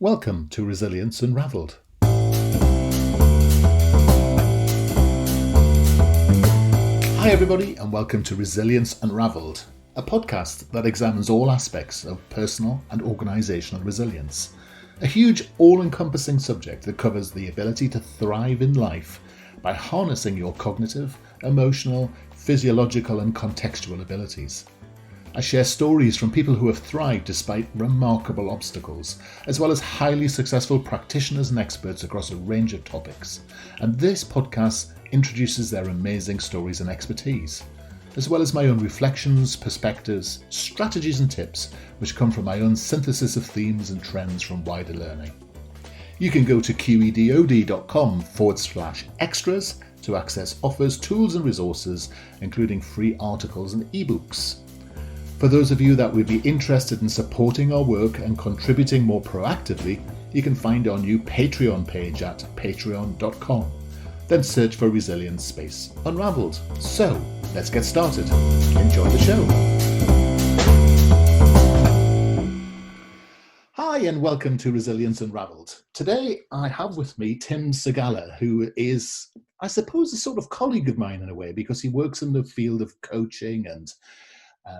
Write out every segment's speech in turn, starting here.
Welcome to Resilience Unravelled. Hi everybody and welcome to Resilience Unravelled, a podcast that examines all aspects of personal and organisational resilience. A huge all-encompassing subject that covers the ability to thrive in life by harnessing your cognitive, emotional, physiological and contextual abilities. I share stories from people who have thrived despite remarkable obstacles, as well as highly successful practitioners and experts across a range of topics. And this podcast introduces their amazing stories and expertise, as well as my own reflections, perspectives, strategies and tips, which come from my own synthesis of themes and trends from wider learning. You can go to qedod.com/extras to access offers, tools and resources, including free articles and ebooks. For those of you that would be interested in supporting our work and contributing more proactively, you can find our new Patreon page at patreon.com. Then search for Resilience Space Unravelled. So, let's get started. Enjoy the show. Hi and welcome to Resilience Unravelled. Today I have with me Tim Segaller, who is, I suppose, a sort of colleague of mine in a way, because he works in the field of coaching and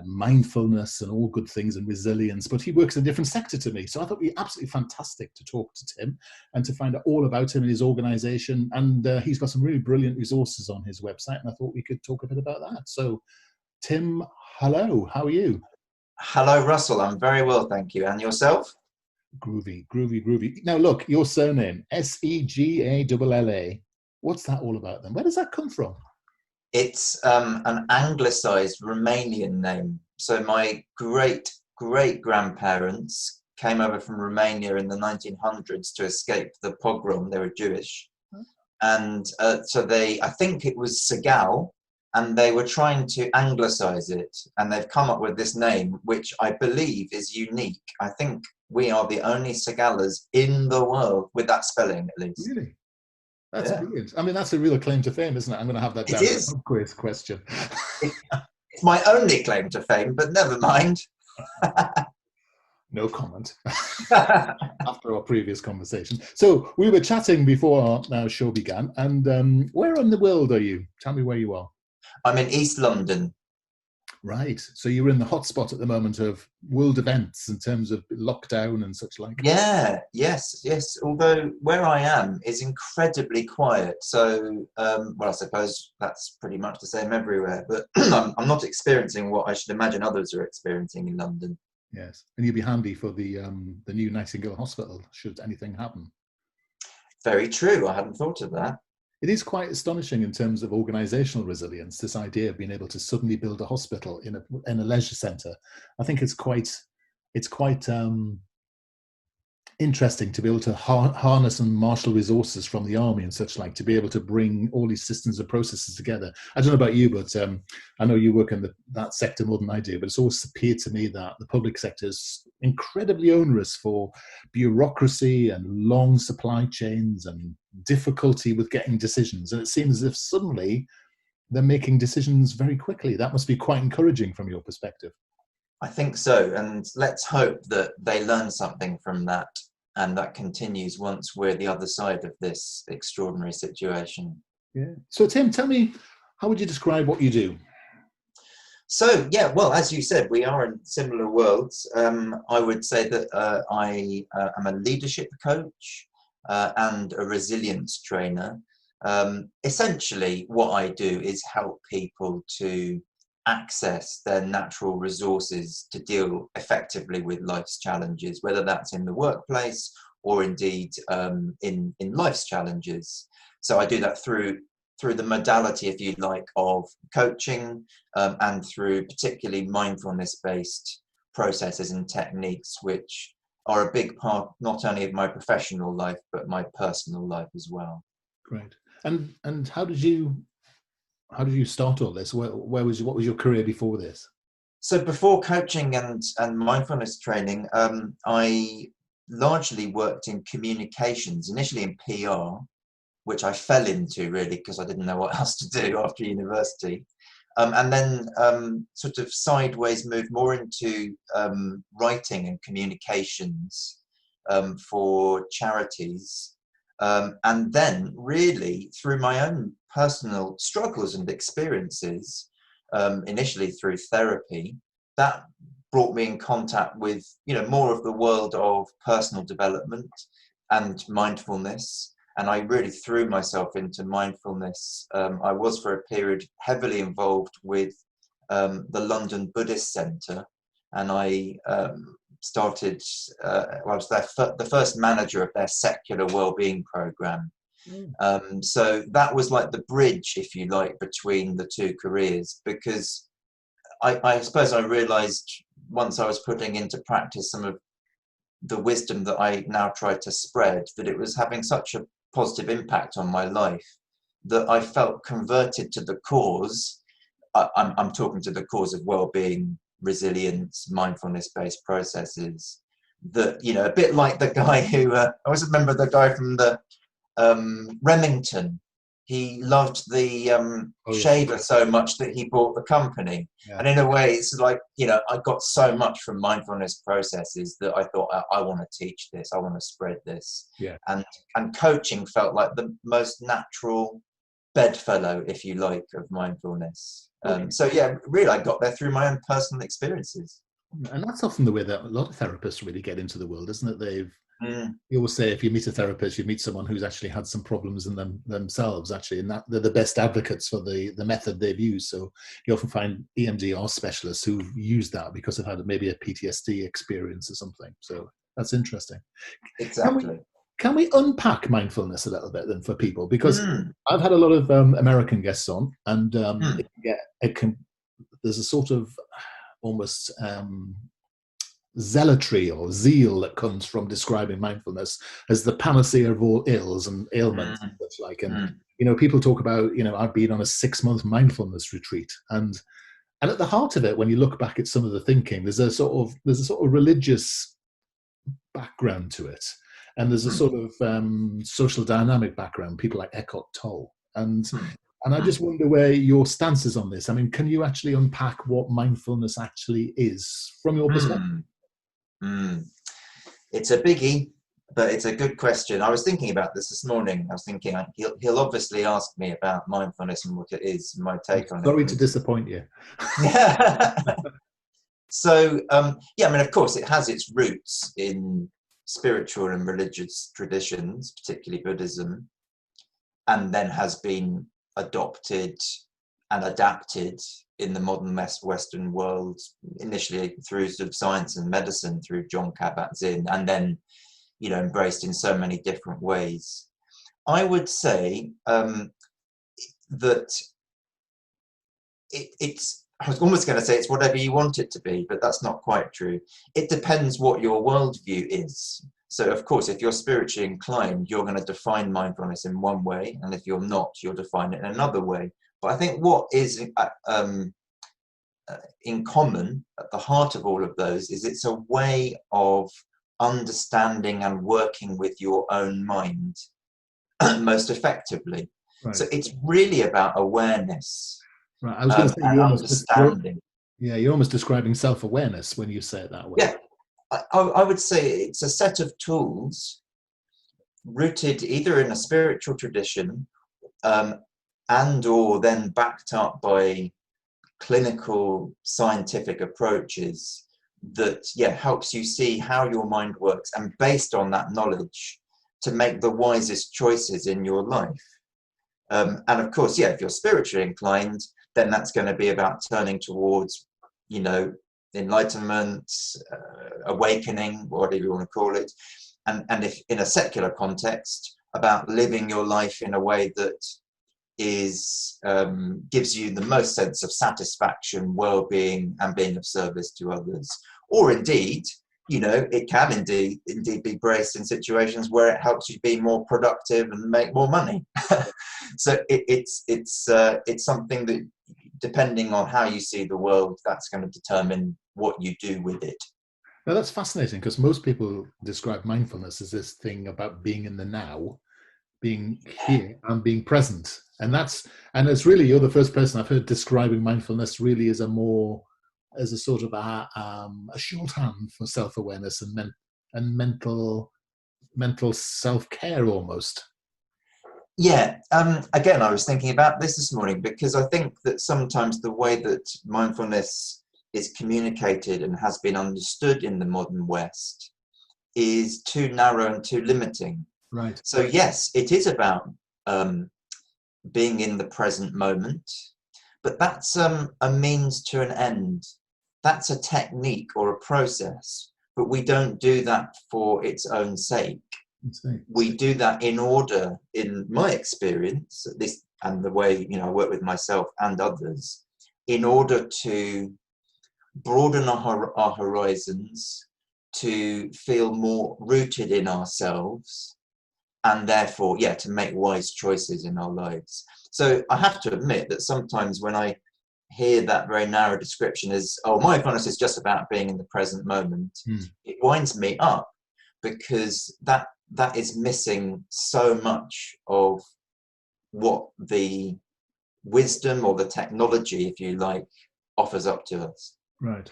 mindfulness and all good things and resilience, but he works in a different sector to me. So I thought it'd be absolutely fantastic to talk to Tim and to find out all about him and his organisation. And he's got some really brilliant resources on his website, and I thought we could talk a bit about that. So Tim, hello, how are you? Hello, Russell. I'm very well, thank you. And yourself? Groovy. Now look, your surname, Segalla. What's that all about then? Where does that come from? It's an anglicised Romanian name. So my great-great-grandparents came over from Romania in the 1900s to escape the pogrom. They were Jewish. And so I think it was Segaller, and they were trying to anglicise it. And they've come up with this name, which I believe is unique. I think we are the only Segallers in the world with that spelling, at least. Really? That's brilliant. I mean, that's a real claim to fame, isn't it? I'm going to have that down as a quiz question. It's my only claim to fame, but never mind. No comment after our previous conversation. So we were chatting before our show began, and where in the world are you? Tell me where you are. I'm in East London. Right. So you're in the hotspot at the moment of world events in terms of lockdown and such like. Yes. Although where I am is incredibly quiet. So, well, I suppose that's pretty much the same everywhere. But I'm not experiencing what I should imagine others are experiencing in London. Yes, and you'll be handy for the new Nightingale Hospital should anything happen. Very true. I hadn't thought of that. It is quite astonishing in terms of organisational resilience, this idea of being able to suddenly build a hospital in a leisure centre. I think it's quite interesting to be able to harness and marshal resources from the army and such like, to be able to bring all these systems and processes together. I don't know about you, but I know you work in that sector more than I do, but it's always appeared to me that the public sector is incredibly onerous for bureaucracy and long supply chains and difficulty with getting decisions. And it seems as if suddenly they're making decisions very quickly. That must be quite encouraging from your perspective. I think so. And let's hope that they learn something from that, and that continues once we're the other side of this extraordinary situation. Yeah. So Tim, tell me, how would you describe what you do? So, well, as you said, we are in similar worlds. I would say that I am a leadership coach and a resilience trainer. Essentially, what I do is help people to access their natural resources to deal effectively with life's challenges, whether that's in the workplace or indeed in life's challenges. So I do that through the modality, if you like, of coaching and through particularly mindfulness-based processes and techniques, which are a big part not only of my professional life but my personal life as well. Great. And how did you start all this? What was your career before this? So before coaching and mindfulness training, I largely worked in communications, initially in PR, which I fell into really because I didn't know what else to do after university. And then sort of sideways moved more into writing and communications, for charities. And then really through my own personal struggles and experiences, initially through therapy, that brought me in contact with, more of the world of personal development and mindfulness. And I really threw myself into mindfulness. I was for a period heavily involved with the London Buddhist Centre, and I started, I was the first manager of their secular wellbeing program. So that was like the bridge, if you like, between the two careers, because I suppose I realized once I was putting into practice some of the wisdom that I now try to spread, that it was having such a positive impact on my life that I felt converted to the cause. I'm talking to the cause of well-being, resilience, mindfulness-based processes, that, a bit like the guy who, I always remember the guy from the Remington. He loved the shaver so much that he bought the company. Yeah. And in a way, it's like, I got so much from mindfulness processes that I thought, I want to teach this, I want to spread this. Yeah. And coaching felt like the most natural bedfellow, if you like, of mindfulness. So yeah, really, I got there through my own personal experiences. And that's often the way that a lot of therapists really get into the world, isn't it? You always say if you meet a therapist, you meet someone who's actually had some problems in themselves, actually, and that they're the best advocates for the method they've used. So you often find EMDR specialists who've used that because they've had maybe a PTSD experience or something. So that's interesting. Exactly. Can we unpack mindfulness a little bit then for people? Because I've had a lot of American guests on, and there's a sort of almost zealotry or zeal that comes from describing mindfulness as the panacea of all ills and ailments and such like. And people talk about, I've been on a 6-month mindfulness retreat, and at the heart of it, when you look back at some of the thinking, there's a sort of religious background to it, and there's a sort of social dynamic background. People like Eckhart Tolle, and I just wonder where your stance is on this. I mean, can you actually unpack what mindfulness actually is from your perspective? It's a biggie, but it's a good question. I was thinking about this morning. I was thinking he'll obviously ask me about mindfulness and what it is, my take on it. Sorry to disappoint you. So, of course, it has its roots in spiritual and religious traditions, particularly Buddhism, and then has been adopted and adapted in the modern Western world, initially through sort of science and medicine, through Jon Kabat-Zinn, and then, embraced in so many different ways. I would say that it's, I was almost going to say it's whatever you want it to be, but that's not quite true. It depends what your worldview is. So, of course, if you're spiritually inclined, you're going to define mindfulness in one way, and if you're not, you'll define it in another way. But I think what is in common at the heart of all of those is it's a way of understanding and working with your own mind most effectively. Right. So it's really about awareness. Right. I was going to say you're understanding. You're almost describing self-awareness when you say it that way. Yeah, I would say it's a set of tools rooted either in a spiritual tradition and or then backed up by clinical scientific approaches that helps you see how your mind works, and based on that knowledge to make the wisest choices in your life. And of course, if you're spiritually inclined, then that's going to be about turning towards, enlightenment, awakening, whatever you want to call it. And if in a secular context, about living your life in a way that is gives you the most sense of satisfaction, well-being, and being of service to others. Or indeed, it can indeed be braced in situations where it helps you be more productive and make more money. So it's something that, depending on how you see the world, that's going to determine what you do with it. Now that's fascinating, because most people describe mindfulness as this thing about being in the now, being here and being present. And it's really, you're the first person I've heard describing mindfulness really as a sort of a shorthand for self-awareness and mental mental self-care almost. Yeah, again, I was thinking about this morning because I think that sometimes the way that mindfulness is communicated and has been understood in the modern West is too narrow and too limiting. Right. So yes, it is about being in the present moment, but that's a means to an end. That's a technique or a process, but we don't do that for its own sake. We do that in order, in my experience, at least, and the way I work with myself and others, in order to broaden our horizons, to feel more rooted in ourselves, and therefore, to make wise choices in our lives. So I have to admit that sometimes when I hear that very narrow description as, mindfulness is just about being in the present moment, it winds me up, because that is missing so much of what the wisdom or the technology, if you like, offers up to us. Right.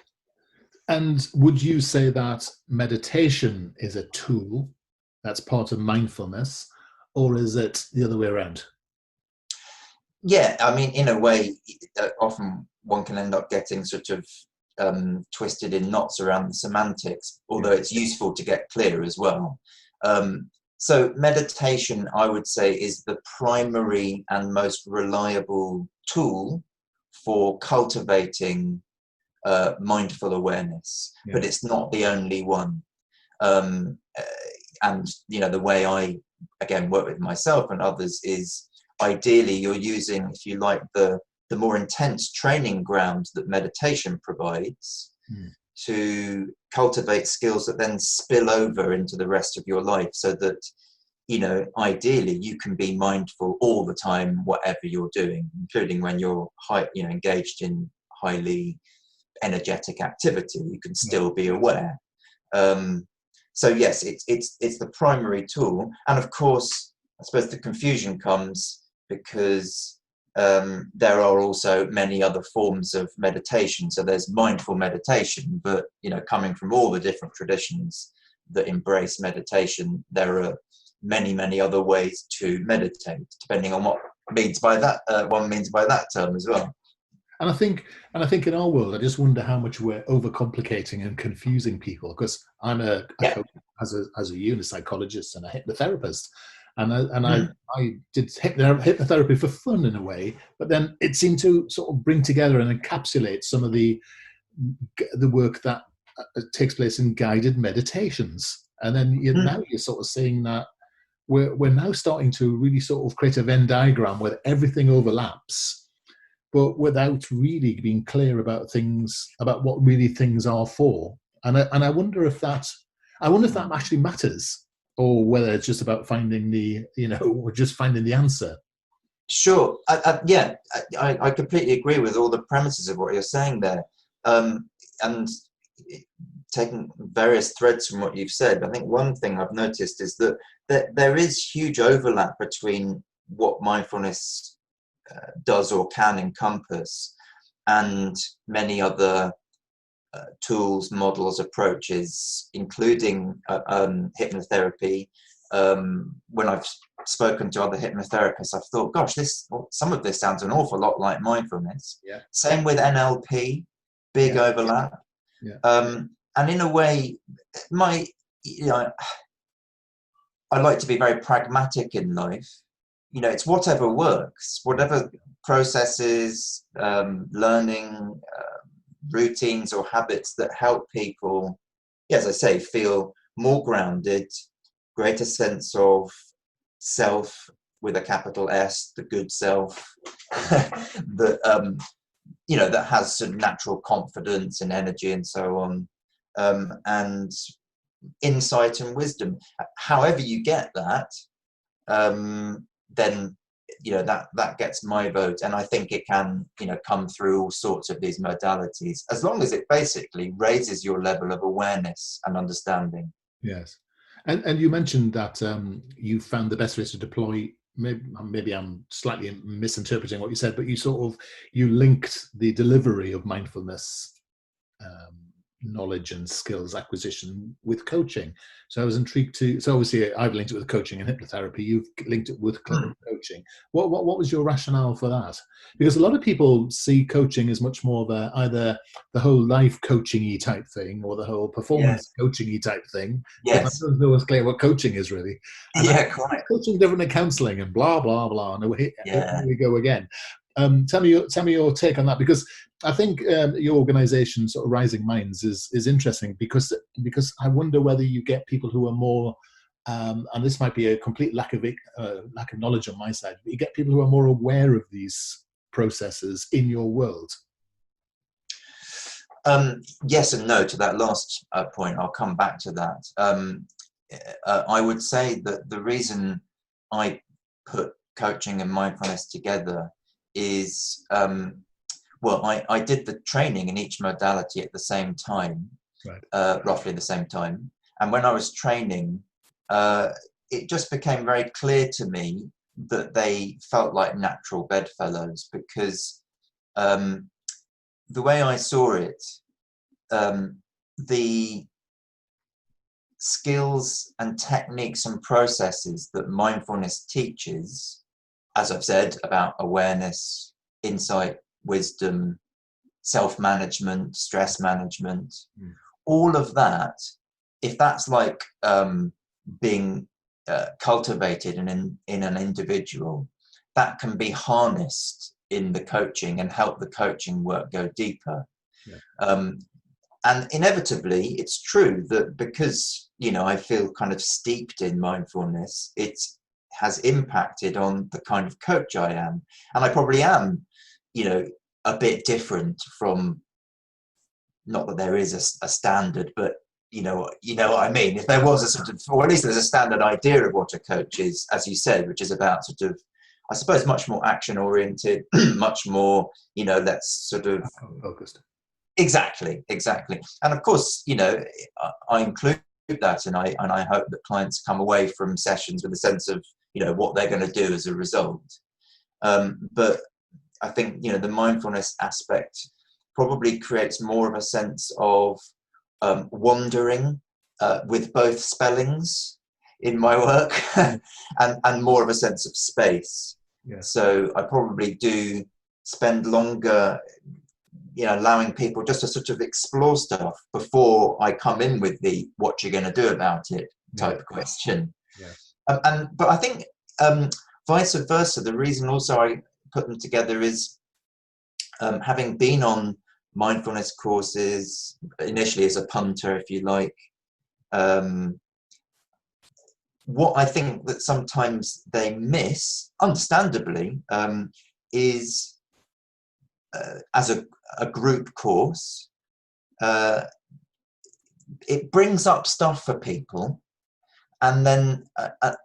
And would you say that meditation is a tool that's part of mindfulness, or is it the other way around? Yeah, I mean, in a way, often one can end up getting sort of twisted in knots around the semantics, although it's useful to get clear as well. So meditation, I would say, is the primary and most reliable tool for cultivating mindful awareness, but it's not the only one. And the way I, again, work with myself and others is, ideally you're using, if you like, the more intense training ground that meditation provides to cultivate skills that then spill over into the rest of your life, so that ideally you can be mindful all the time, whatever you're doing, including when you're engaged in highly energetic activity. You can still be aware. So yes, it's the primary tool. And of course, I suppose the confusion comes because there are also many other forms of meditation. So there's mindful meditation, but coming from all the different traditions that embrace meditation, there are many other ways to meditate, depending on what one means by that term as well. And I think in our world, I just wonder how much we're overcomplicating and confusing people. Because I'm a coach, as a unit psychologist and a hypnotherapist, and I did hypnotherapy for fun in a way, but then it seemed to sort of bring together and encapsulate some of the work that takes place in guided meditations. And then now you're sort of saying that we're now starting to really sort of create a Venn diagram where everything overlaps, but without really being clear about what really things are for. And I wonder if that actually matters, or whether it's just about finding finding the answer. Sure. I completely agree with all the premises of what you're saying there. And taking various threads from what you've said, I think one thing I've noticed is that there is huge overlap between what mindfulness does or can encompass and many other tools, models, approaches, including hypnotherapy. When I've spoken to other hypnotherapists, I've thought, gosh, some of this sounds an awful lot like mindfulness. Yeah. Same with NLP, big overlap. Yeah. And in a way, I like to be very pragmatic in life. It's whatever works, whatever processes, learning, routines or habits that help people, as I say, feel more grounded, greater sense of self with a capital S, the good self, that that has some natural confidence and energy and so on, and insight and wisdom. However you get that, then that gets my vote. And I think it can come through all sorts of these modalities, as long as it basically raises your level of awareness and understanding. Yes. And you mentioned that you found the best way to deploy, maybe I'm slightly misinterpreting what you said, but you linked the delivery of mindfulness knowledge and skills acquisition with coaching. So I was intrigued to. So obviously, I've linked it with coaching and hypnotherapy. You've linked it with coaching. What was your rationale for that? Because a lot of people see coaching as much more of either the whole life coaching-y type thing or the whole performance coaching-y type thing. But that Yes. doesn't always clear what coaching is really. And Yeah, quite. coaching different than counselling and blah blah blah. And here Yeah. we go again. Tell me your take on that, because I think your organisation, sort of Rising Minds, is interesting because I wonder whether you get people who are more, and this might be a complete lack of knowledge on my side, but you get people who are more aware of these processes in your world. Yes and no to that last point. I'll come back to that. I would say that the reason I put coaching and mindfulness together is, I did the training in each modality at the same time, right. Roughly the same time. And when I was training, it just became very clear to me that they felt like natural bedfellows, because the way I saw it, the skills and techniques and processes that mindfulness teaches, as I've said, about awareness, insight, wisdom, self-management, stress management, all of that, if that's like being cultivated in an individual, that can be harnessed in the coaching and help the coaching work go deeper. Yeah. And inevitably, it's true that because, I feel kind of steeped in mindfulness, it has impacted on the kind of coach I am. And I probably am, a bit different from, not that there is a standard, but you know what I mean. If there was a sort of, or at least there's a standard idea of what a coach is, as you said, which is about sort of, I suppose, much more action oriented, much more, let's sort of focused. Exactly. And of course, I include that, and I hope that clients come away from sessions with a sense of, what they're going to do as a result. But I think, the mindfulness aspect probably creates more of a sense of wandering with both spellings in my work and more of a sense of space. Yeah. So I probably do spend longer allowing people just to sort of explore stuff before I come in with the what you're going to do about it type question. Yeah. But I think vice versa, the reason also I put them together is having been on mindfulness courses, initially as a punter, if you like, what I think that sometimes they miss, understandably, is as a group course, it brings up stuff for people, and then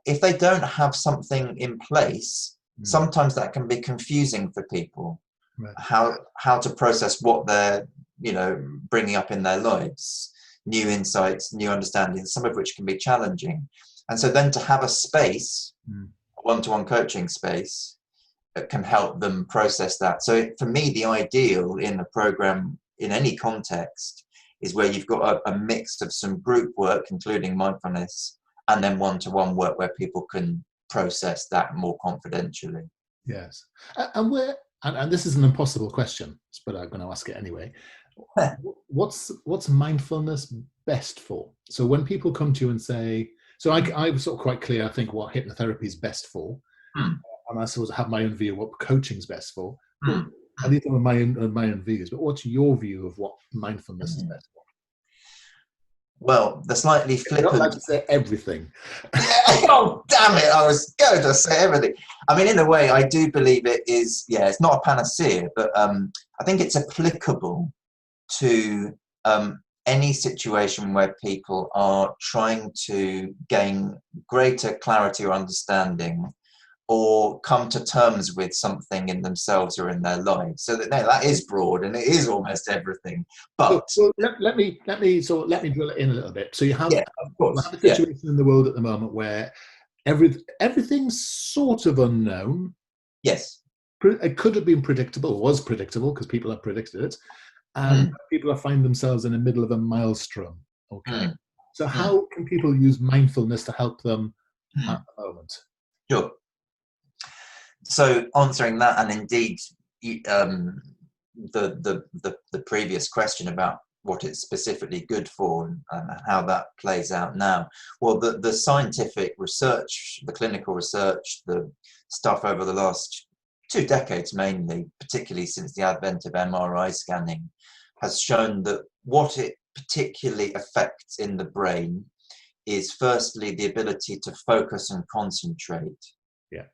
if they don't have something in place, sometimes that can be confusing for people. Right. How to process what they're bringing up in their lives, new insights, new understandings, some of which can be challenging. And so then to have a space, a one-to-one coaching space, that can help them process that. So for me, the ideal in a program in any context is where you've got a mix of some group work, including mindfulness, and then one-to-one work where people can process that more confidentially. Yes. And this is an impossible question, but I'm going to ask it anyway. What's mindfulness best for? So when people come to you and say, so I was sort of quite clear, I think, what hypnotherapy is best for. And I suppose I have my own view of what coaching's best for. And these are my own views, but what's your view of what mindfulness is best for? Well, the slightly flippant... I don't like to say everything. Oh, damn it, I was going to say everything. I mean, in a way, I do believe it is, it's not a panacea, but I think it's applicable to any situation where people are trying to gain greater clarity or understanding, or come to terms with something in themselves or in their lives. So that is broad, and it is almost everything. But let me drill it in a little bit. So you have, of course, a situation in the world at the moment where everything's sort of unknown. Yes, it could have been predictable, was predictable because people have predicted it. and mm, people find themselves in the middle of a maelstrom. Okay. mm, So mm, how can people use mindfulness to help them at mm. the moment? Sure. So answering that, and indeed, the previous question about what it's specifically good for and how that plays out now. Well, the scientific research, the clinical research, the stuff over the last 2 decades mainly, particularly since the advent of MRI scanning, has shown that what it particularly affects in the brain is firstly the ability to focus and concentrate. Yeah.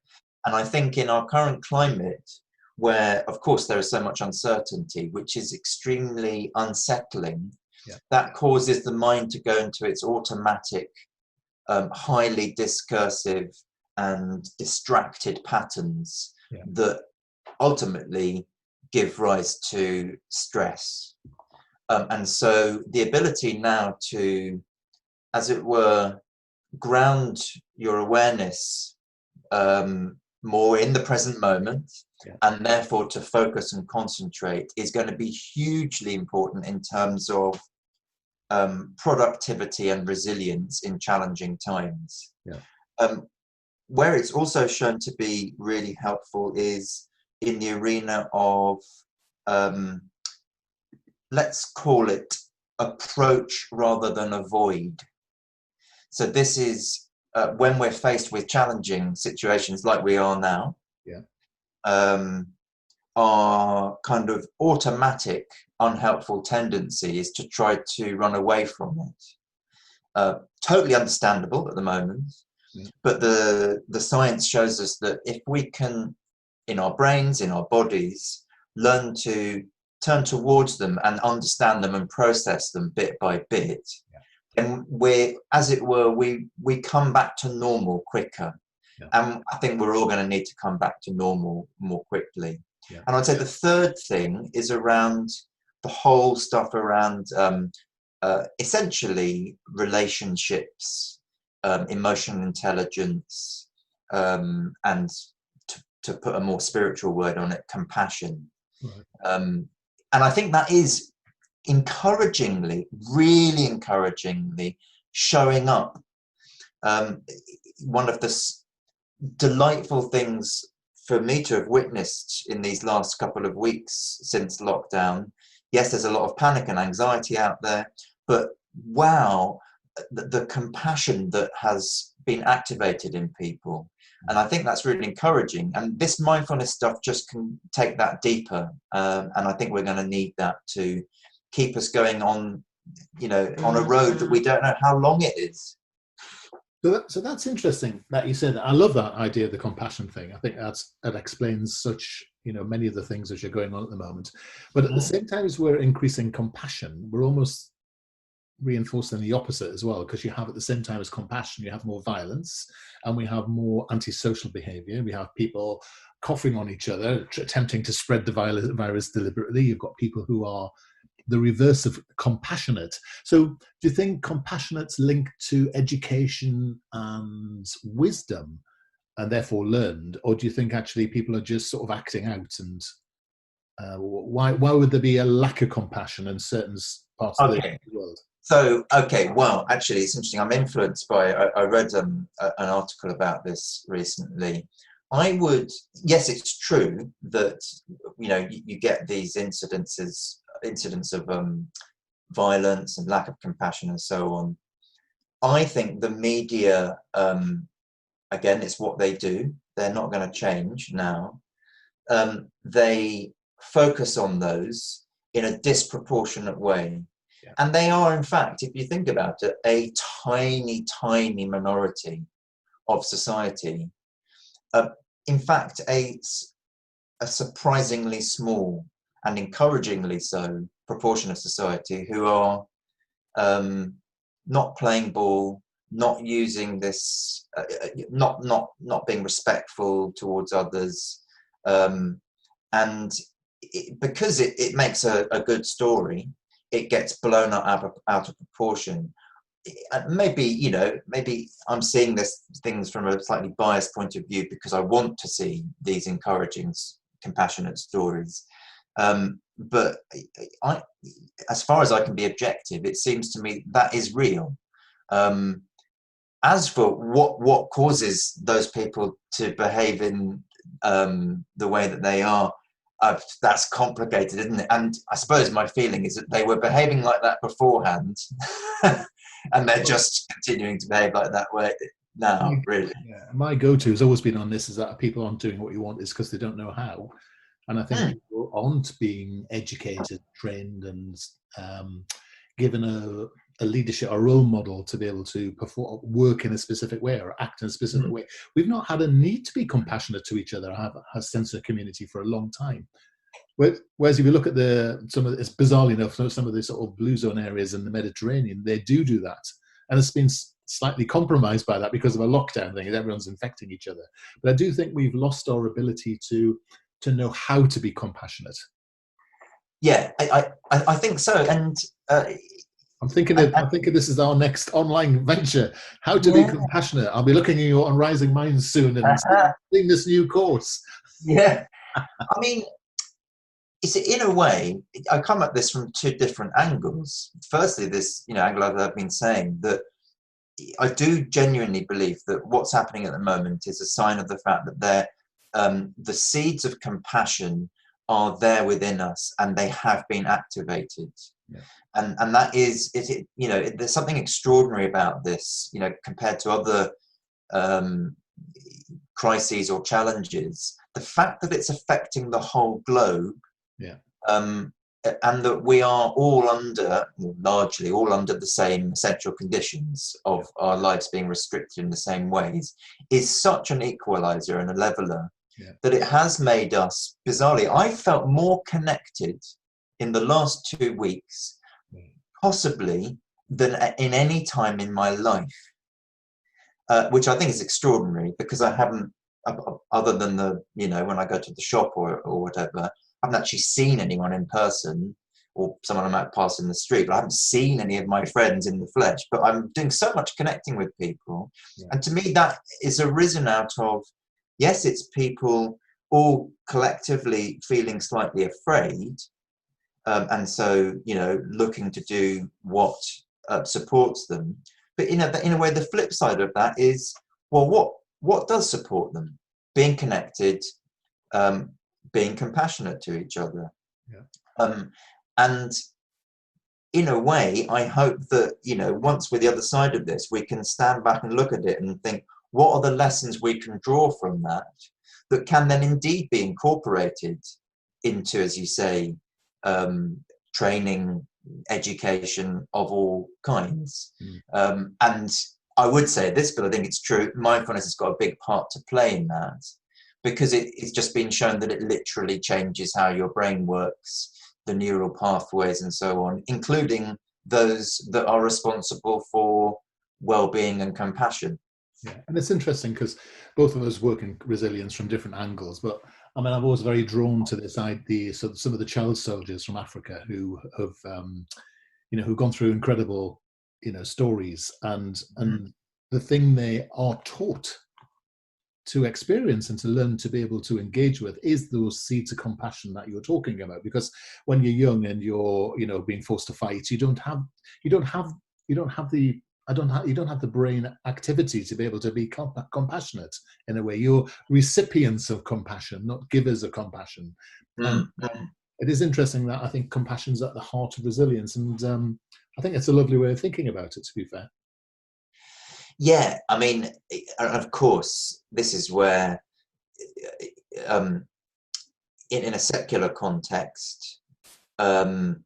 And I think in our current climate, where of course there is so much uncertainty, which is extremely unsettling, Yeah. that causes the mind to go into its automatic, highly discursive and distracted patterns Yeah. that ultimately give rise to stress. And so the ability now to, as it were, ground your awareness more in the present moment, Yeah. and therefore to focus and concentrate is going to be hugely important in terms of productivity and resilience in challenging times. Yeah. Where it's also shown to be really helpful is in the arena of, let's call it, approach rather than avoid. So this is when we're faced with challenging situations like we are now. Yeah. Our kind of automatic unhelpful tendency is to try to run away from it. Totally understandable at the moment, Yeah. but the science shows us that if we can, in our brains, in our bodies, learn to turn towards them and understand them and process them bit by bit, and we're, as it were, we come back to normal quicker. Yeah. And I think we're all going to need to come back to normal more quickly. Yeah. And I'd say the third thing is around the whole stuff around essentially relationships, emotional intelligence, and to put a more spiritual word on it, compassion. Right. And I think that is encouragingly, really encouragingly showing up. One of the delightful things for me to have witnessed in these last couple of weeks since lockdown, yes, there's a lot of panic and anxiety out there, but wow, the compassion that has been activated in people. And I think that's really encouraging. And this mindfulness stuff just can take that deeper. And I think we're going to need that to keep us going on a road that we don't know how long it is. So that's interesting that you said that. I love that idea of the compassion thing. I think that explains such, many of the things that are going on at the moment. But at the same time as we're increasing compassion, we're almost reinforcing the opposite as well, because you have, at the same time as compassion, you have more violence, and we have more antisocial behavior. We have people coughing on each other, attempting to spread the virus deliberately. You've got people who are the reverse of compassionate. So do you think compassionate's linked to education and wisdom and therefore learned? Or do you think actually people are just sort of acting out? And why would there be a lack of compassion in certain parts of the world? So, well, actually, it's interesting. I'm influenced by, I read an article about this recently. Yes, it's true that, you get these incidents of violence and lack of compassion and so on. I think the media, again, it's what they do. They're not going to change now. They focus on those in a disproportionate way. Yeah. And they are, in fact, if you think about it, a tiny, tiny minority of society. In fact, a surprisingly small and encouragingly so proportion of society who are not playing ball, not using this, not being respectful towards others, and because it makes a good story, it gets blown out of proportion. Maybe I'm seeing things from a slightly biased point of view because I want to see these encouraging, compassionate stories. but I, as far as I can be objective, it seems to me that is real. As for what causes those people to behave in the way that they are, that's complicated, isn't it? And I suppose my feeling is that they were behaving like that beforehand, and they're just continuing to behave like that way now, really. Yeah, my go-to has always been on this, is that people aren't doing what you want is because they don't know how. And I think people aren't being educated, trained, and given a leadership, a role model to be able to perform, work in a specific way or act in a specific way. We've not had a need to be compassionate to each other, have a sense of community for a long time. Whereas if you look at it's bizarrely enough, some of the sort of blue zone areas in the Mediterranean, they do that. And it's been slightly compromised by that because of a lockdown thing, everyone's infecting each other. But I do think we've lost our ability to know how to be compassionate. Yeah, I think so. And I'm thinking this is our next online venture, how to be compassionate. I'll be looking at you on Rising Minds soon and seeing this new course. Yeah, I mean, it's, in a way, I come at this from two different angles. Firstly, this angle I've been saying, that I do genuinely believe that what's happening at the moment is a sign of the fact that the seeds of compassion are there within us, and they have been activated. Yeah. And that is there's something extraordinary about this, compared to other crises or challenges. The fact that it's affecting the whole globe, and that we are largely all under the same essential conditions of our lives being restricted in the same ways, is such an equalizer and a leveler, that it has made us, bizarrely, I felt more connected in the last 2 weeks, possibly, than in any time in my life, which I think is extraordinary, because I haven't, other than when I go to the shop or whatever, I haven't actually seen anyone in person, or someone I might pass in the street, but I haven't seen any of my friends in the flesh. But I'm doing so much connecting with people. And to me, that is arisen out of, yes, it's people all collectively feeling slightly afraid, and so, looking to do what supports them. But in a way, the flip side of that is, well, what does support them? Being connected, being compassionate to each other. And in a way, I hope that, once we're the other side of this, we can stand back and look at it and think, what are the lessons we can draw from that can then indeed be incorporated into, as you say, training, education of all kinds. And I would say this, but I think it's true, mindfulness has got a big part to play in that, because it's just been shown that it literally changes how your brain works, the neural pathways and so on, including those that are responsible for well-being and compassion. Yeah, and it's interesting because both of us work in resilience from different angles, but I mean, I'm always very drawn to this idea. So some of the child soldiers from Africa who have, who've gone through incredible, stories, and the thing they are taught to experience and to learn to be able to engage with is those seeds of compassion that you're talking about. Because when you're young and you're, being forced to fight, you don't have the brain activity to be able to be compassionate in a way. You're recipients of compassion, not givers of compassion. And it is interesting that I think compassion's at the heart of resilience, and I think it's a lovely way of thinking about it, to be fair. Yeah, I mean, of course, this is where, in a secular context, one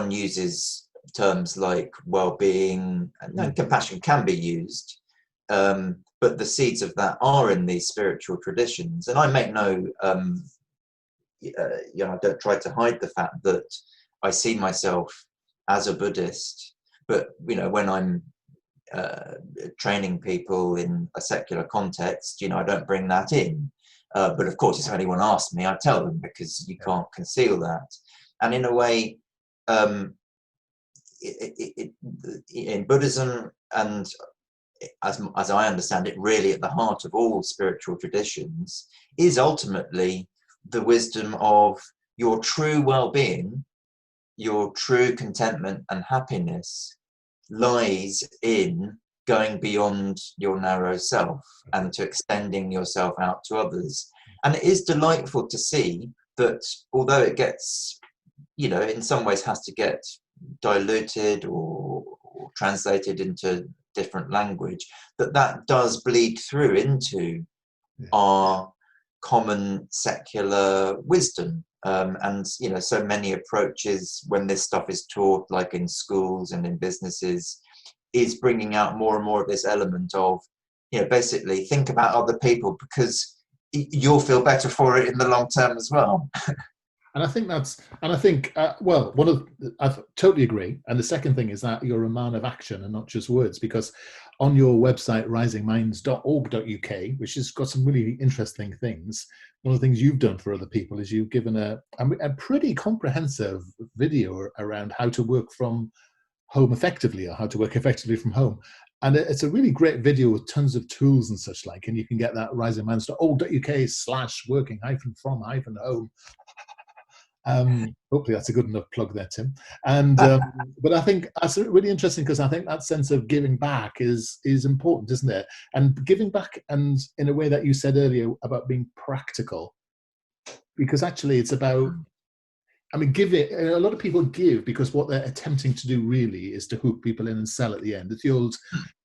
uses terms like well-being, and compassion can be used, but the seeds of that are in these spiritual traditions. And I make no, I don't try to hide the fact that I see myself as a Buddhist, but when I'm training people in a secular context, I don't bring that in. But of course, if anyone asks me, I tell them, because you can't conceal that. And in a way, in Buddhism, and as I understand it, really at the heart of all spiritual traditions, is ultimately the wisdom of your true well-being, your true contentment and happiness lies in going beyond your narrow self and to extending yourself out to others. And it is delightful to see that, although it gets, in some ways has to get diluted or translated into different language, that does bleed through into our common secular wisdom. And so many approaches when this stuff is taught, like in schools and in businesses, is bringing out more and more of this element of, basically think about other people, because you'll feel better for it in the long term as well. And I think I totally agree. And the second thing is that you're a man of action and not just words, because on your website, risingminds.org.uk, which has got some really interesting things, one of the things you've done for other people is you've given a pretty comprehensive video around how to work from home effectively, or how to work effectively from home. And it's a really great video with tons of tools and such like, and you can get that risingminds.org.uk/working-from-home. Hopefully that's a good enough plug there, Tim. And but I think that's really interesting, because I think that sense of giving back is important, isn't it? And giving back, and in a way that you said earlier about being practical, because actually it's about, a lot of people give because what they're attempting to do really is to hook people in and sell at the end. It's the old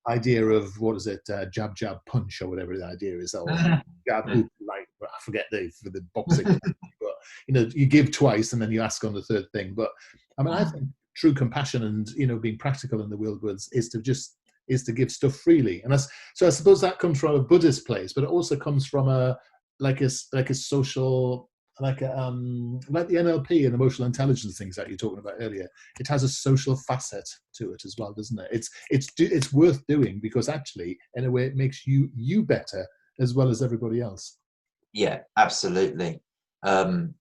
idea of, what is it, jab, jab, punch, or whatever the idea is, or jab, hook, like, I forget the boxing, but you give twice and then you ask on the third thing. But I think true compassion and, being practical in the real goods is to give stuff freely. And so I suppose that comes from a Buddhist place, but it also comes from a social, like the NLP and emotional intelligence things that you're talking about earlier. It has a social facet to it as well, doesn't it? It's worth doing, because actually, in a way, it makes you better as well as everybody else. Yeah, absolutely. When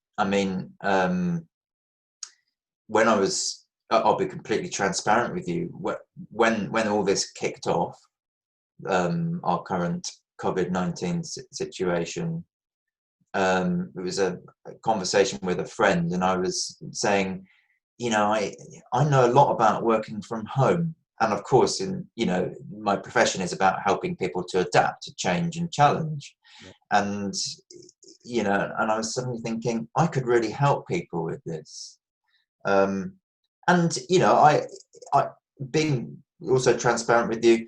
I was, I'll be completely transparent with you. When all this kicked off, our current COVID-19 situation. It was a conversation with a friend, and I was saying, I know a lot about working from home, and of course, my profession is about helping people to adapt to change and challenge, and and I was suddenly thinking I could really help people with this, and I being also transparent with you,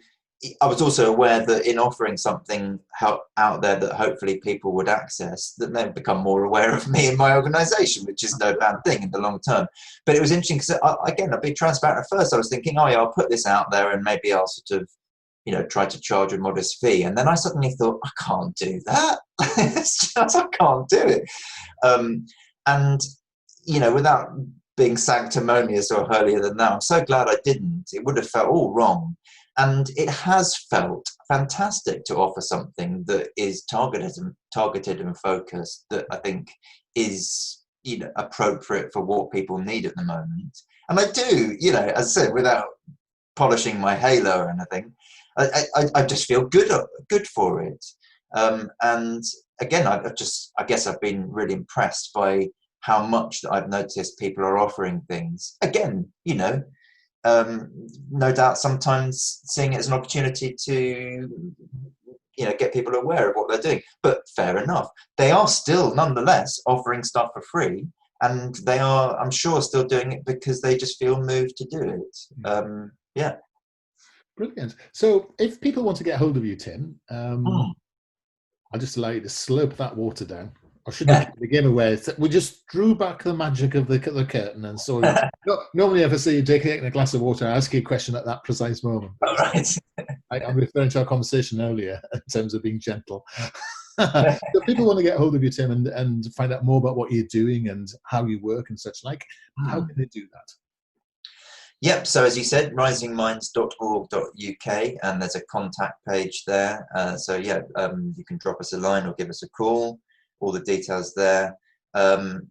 I was also aware that in offering something out there that hopefully people would access, that they've become more aware of me and my organisation, which is no bad thing in the long term. But it was interesting because, again, I'll be transparent. At first, I was thinking, I'll put this out there and maybe I'll sort of, try to charge a modest fee. And then I suddenly thought, I can't do that. It's just, I can't do it. And, without being sanctimonious or holier than thou, I'm so glad I didn't. It would have felt all wrong. And it has felt fantastic to offer something that is targeted and focused, that I think is, appropriate for what people need at the moment. And I do, as I said, without polishing my halo or anything, I just feel good for it. And again, I guess I've been really impressed by how much that I've noticed people are offering things. Again, no doubt sometimes seeing it as an opportunity to get people aware of what they're doing, but fair enough, they are still nonetheless offering stuff for free, and they are, I'm sure, still doing it because they just feel moved to do it. Brilliant. So if people want to get hold of you, Tim, I'll just allow you to slurp that water down. Or should we begin away? We just drew back the magic of the curtain and saw you. Normally ever see you taking a glass of water and ask you a question at that precise moment. All right. I'm referring to our conversation earlier in terms of being gentle. So if people want to get hold of you, Tim, and find out more about what you're doing and how you work and such like, how can they do that? Yep, so as you said, risingminds.org.uk, and there's a contact page there. You can drop us a line or give us a call. All the details there. As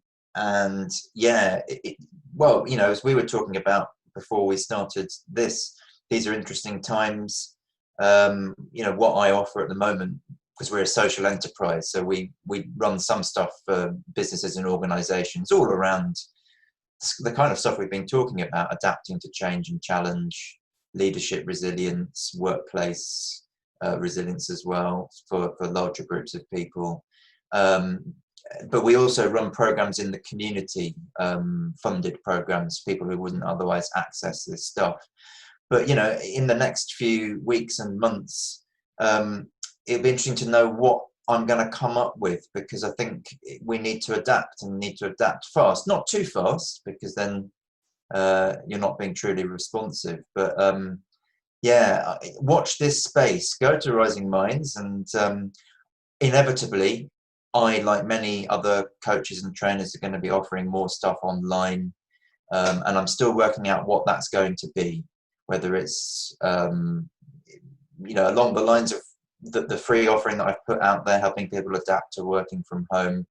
we were talking about before we started this, these are interesting times. What I offer at the moment because we're a social enterprise. So we run some stuff for businesses and organizations all around the kind of stuff we've been talking about, adapting to change and challenge, leadership resilience, workplace resilience as well for larger groups of people. But we also run programs in the community, funded programs, people who wouldn't otherwise access this stuff. But, you know, in the next few weeks and months, it'll be interesting to know what I'm going to come up with, because I think we need to adapt, and need to adapt fast, not too fast, because then you're not being truly responsive. But yeah, watch this space, go to Rising Minds, and inevitably, I, like many other coaches and trainers, are going to be offering more stuff online, and I'm still working out what that's going to be, whether it's you know, along the lines of the free offering that I've put out there, helping people adapt to working from home,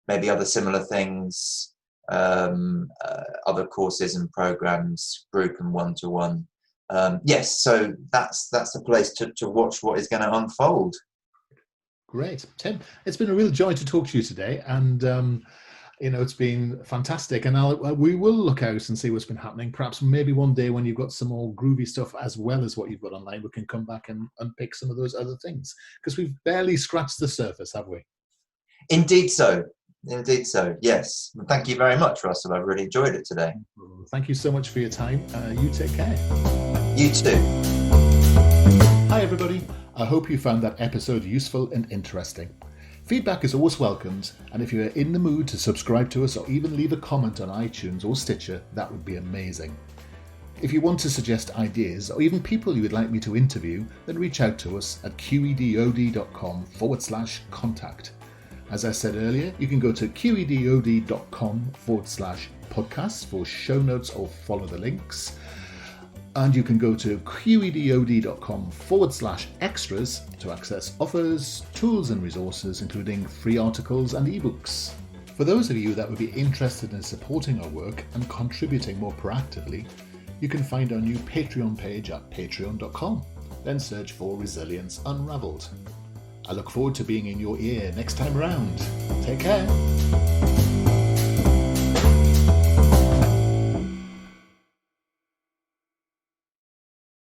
maybe other similar things, other courses and programs, group and one-to-one. Yes, so that's the place to watch what is going to unfold. Great. Tim, it's been a real joy to talk to you today, and you know, it's been fantastic, and we will look out and see what's been happening. Perhaps maybe one day when you've got some more groovy stuff as well as what you've got online, we can come back and unpick some of those other things, because we've barely scratched the surface, have we? Indeed so. Indeed so, yes. And thank you very much, Russell. I've really enjoyed it today. Thank you so much for your time. You take care. You too. Hi, everybody. I hope you found that episode useful and interesting. Feedback is always welcomed, and if you are in the mood to subscribe to us or even leave a comment on iTunes or Stitcher, that would be amazing. If you want to suggest ideas or even people you would like me to interview, then reach out to us at qedod.com/contact. As I said earlier, you can go to qedod.com/podcasts for show notes or follow the links. And you can go to qedod.com/extras to access offers, tools and resources, including free articles and ebooks. For those of you that would be interested in supporting our work and contributing more proactively, you can find our new Patreon page at patreon.com. Then search for Resilience Unravelled. I look forward to being in your ear next time around. Take care.